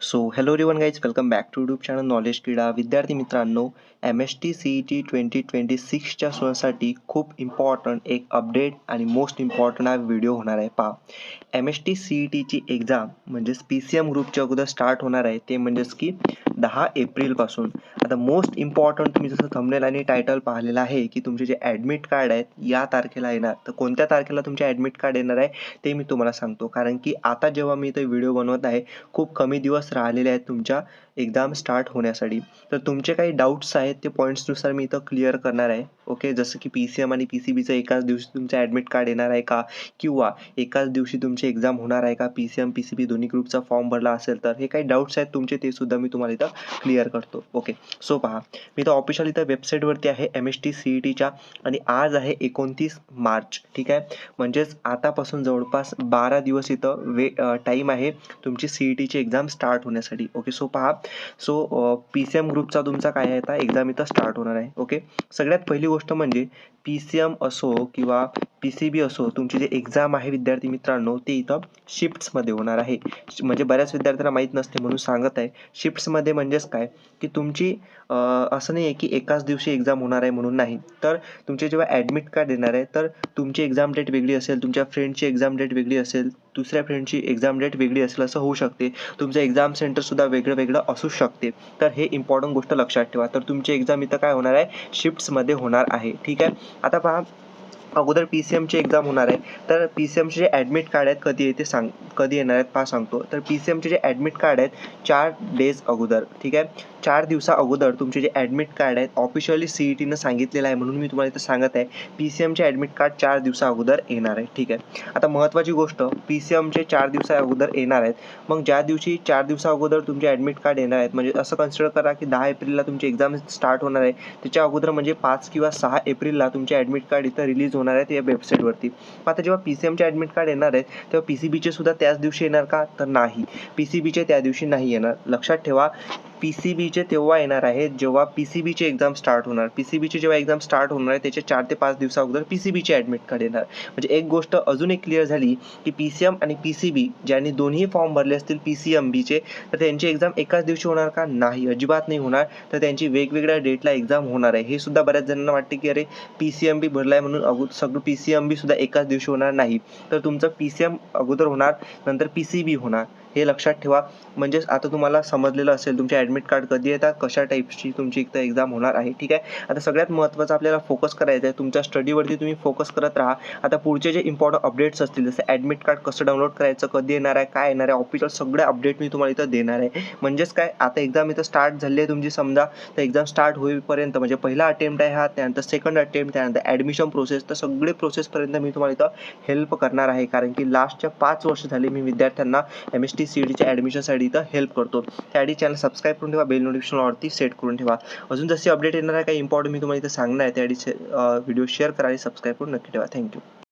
So hello everyone guys, welcome back to YouTube channel Knowledge Krida. विद्यार्थी मित्रांनो, MST CET 2026च्या स्टुडंटसाठी खूप इम्पॉर्टंट एक अपडेट आणि मोस्ट इम्पॉर्टंट हा व्हिडिओ होणार आहे. पहा, MST CETची एक्झाम म्हणजेच PCM ग्रुपच्या अगोदर स्टार्ट होणार आहे, ते म्हणजेच की 10 एप्रिलपासून. आता मोस्ट इम्पॉर्टंट तुम्ही जसं थंबनेल आणि टायटल पाहिलेलं आहे की तुमचे जे ॲडमिट कार्ड आहेत या तारखेला येणार. तर कोणत्या तारखेला तुमचे ॲडमिट कार्ड येणार आहे ते मी तुम्हाला सांगतो, कारण की आता जेव्हा मी इथे व्हिडिओ बनवत आहे खूप कमी दिवस राहिलेले आहेत तुमच्या एक्झाम स्टार्ट होण्यासाठी. तर तुमचे काही डाऊट्स आहेत ते पॉईंट्सनुसार मी इथं क्लिअर करणार आहे. ओके, जसं की PCM आणि PCBचं एकाच दिवशी तुमचं ॲडमिट कार्ड येणार आहे का, किंवा एकाच दिवशी तुमची एक्झाम होणार आहे का, PCM PCB दोन्ही ग्रुपचा फॉर्म भरला असेल तर. हे काही डाऊट्स आहेत तुमचे ते सुद्धा मी तुम्हाला इथं क्लिअर करतो. ओके, सो पहा, मी इथं ऑफिशियल इथं वेबसाईटवरती आहे MST CETच्या, आणि आज आहे 29 मार्च. ठीक आहे, म्हणजेच आतापासून जवळपास 12 दिवस इथं टाईम आहे तुमची CETची एक्झाम स्टार्ट होण्यासाठी. ओके, सो पहा, PCM ग्रुपचा तुमचा काय आहे आता एक्झाम इथं स्टार्ट होणार आहे. ओके, सगळ्यात पहिली गोष्ट म्हणजे PCM असो किंवा PCB असो, तुमची जे एक्झाम आहे विद्यार्थी मित्रांनो, ते इथं शिफ्ट्समध्ये होणार आहे. म्हणजे बऱ्याच विद्यार्थ्यांना माहीत नसते म्हणून सांगत आहे. शिफ्ट्समध्ये म्हणजेच काय की तुमची असं नाही आहे की एकाच दिवशी एक्झाम होणार आहे म्हणून नाही. तर तुमचे जेव्हा ॲडमिट कार्ड येणार आहे तर तुमची एक्झाम डेट वेगळी असेल, तुमच्या फ्रेंडची एक्झाम डेट वेगळी असेल, दुसऱ्या फ्रेंडची एक्झाम डेट वेगळी असेल, असं होऊ शकते. तुमचं एक्झाम सेंटरसुद्धा वेगळं वेगळं असू शकते. तर हे इम्पॉर्टंट गोष्ट लक्षात ठेवा. तर तुमची एक्झाम इथं काय होणार आहे, शिफ्ट्समध्ये होणार आहे. ठीक आहे, आता पहा, अगोदर PCMची एक्झाम होणार आहे. तर PCMचे जे ॲडमिट कार्ड आहेत कधी येणार आहेत पहा सांगतो. तर PCMचे जे ॲडमिट कार्ड आहेत 4 डेज अगोदर, ठीक आहे, 4 दिवसा अगोदर तुमचे जे ॲडमिट कार्ड आहेत ऑफिशियली CETनं सांगितलेलं आहे म्हणून मी तुम्हाला इथं सांगत आहे. PCMचे ॲडमिट कार्ड 4 दिवसा अगोदर येणार आहे. ठीक आहे, आता महत्त्वाची गोष्ट, PCMचे 4 दिवसा अगोदर येणार आहेत. मग ज्या दिवशी 4 दिवसा अगोदर तुमचे ॲडमिट कार्ड येणार आहेत, म्हणजे असं कन्सिडर करा की 10 एप्रिलला तुमची एक्झाम स्टार्ट होणार आहे. त्याच्या अगोदर म्हणजे 5 किंवा 6 एप्रिलला तुमचे ॲडमिट कार्ड इथं रिलीज होणार आहेत या वेबसाईटवरती. आता जेव्हा PCMचे ॲडमिट कार्ड येणार आहेत तेव्हा PCBचे सुद्धा त्याच दिवशी येणार का, तर नाही, PCBचे त्या दिवशी नाही येणार. लक्षात ठेवा, PCBचे तेव्हा येणार आहेत जेव्हा PCBची एक्झाम स्टार्ट होणार. PCBची जेव्हा एक्झाम स्टार्ट होणार आहे त्याच्या 4 ते 5 दिवसा अगोदर PCBचे ॲडमिट कार्ड येणार. म्हणजे एक गोष्ट अजून एक क्लिअर झाली की PCM आणि PCB ज्यांनी दोन्ही फॉर्म भरले असतील PCMBचे, तर त्यांची एक्झाम एकाच दिवशी होणार का, नाही, अजिबात नाही होणार. तर त्यांची वेगवेगळ्या डेटला एक्झाम होणार आहे. हे सुद्धा बऱ्याच जणांना वाटते की अरे PCMB भरलाय म्हणून सगळं PCMB सुद्धा एकाच दिवशी होणार नाही. तर तुमचं PCM अगोदर होणार, नंतर PCB होणार. हे लक्षात ठेवा. म्हणजेच आता तुम्हाला समजलेलं असेल तुमचे ॲडमिट कार्ड कधी येतात, कशा टाईप्सची तुमची इथं एक्झाम होणार आहे. ठीक आहे, आता सगळ्यात महत्त्वाचं आपल्याला फोकस करायचं आहे. तुमच्या स्टडीवरती तुम्ही फोकस करत राहा. आता पुढचे जे इम्पॉर्टंट अपडेट्स असतील, जसं ॲडमिट कार्ड कसं डाउनलोड करायचं, कधी येणार आहे, काय येणार आहे, ऑफिशियल सगळे अपडेट मी तुम्हाला इथं देणार आहे. म्हणजेच काय, आता एक्झाम इथं स्टार्ट झाली आहे तुमची समजा, तर एक्झाम स्टार्ट होईपर्यंत म्हणजे पहिला अटेम्प्ट आहे हा, त्यानंतर सेकंड अटेम्प्ट, त्यानंतर ॲडमिशन प्रोसेस, तर सगळे प्रोसेसपर्यंत मी तुम्हाला इथं हेल्प करणार आहे. कारण की लास्टच्या 5 वर्ष झाले मी विद्यार्थ्यांना MST CETच्या ॲडमिशनसाठी इथं हेल्प करतो. त्यासाठी चॅनल सबस्क्राईब करून ठेवा, बेल नोटिफिकेशनवरती सेट करून ठेवा. अजून जशी अपडेट येणार आहे काही इम्पॉर्टंट मी तुम्हाला इथं सांगणार आहे, त्यासाठी व्हिडिओ शेअर करा आणि सबस्क्राईब करून नक्की ठेवा. थँक्यू.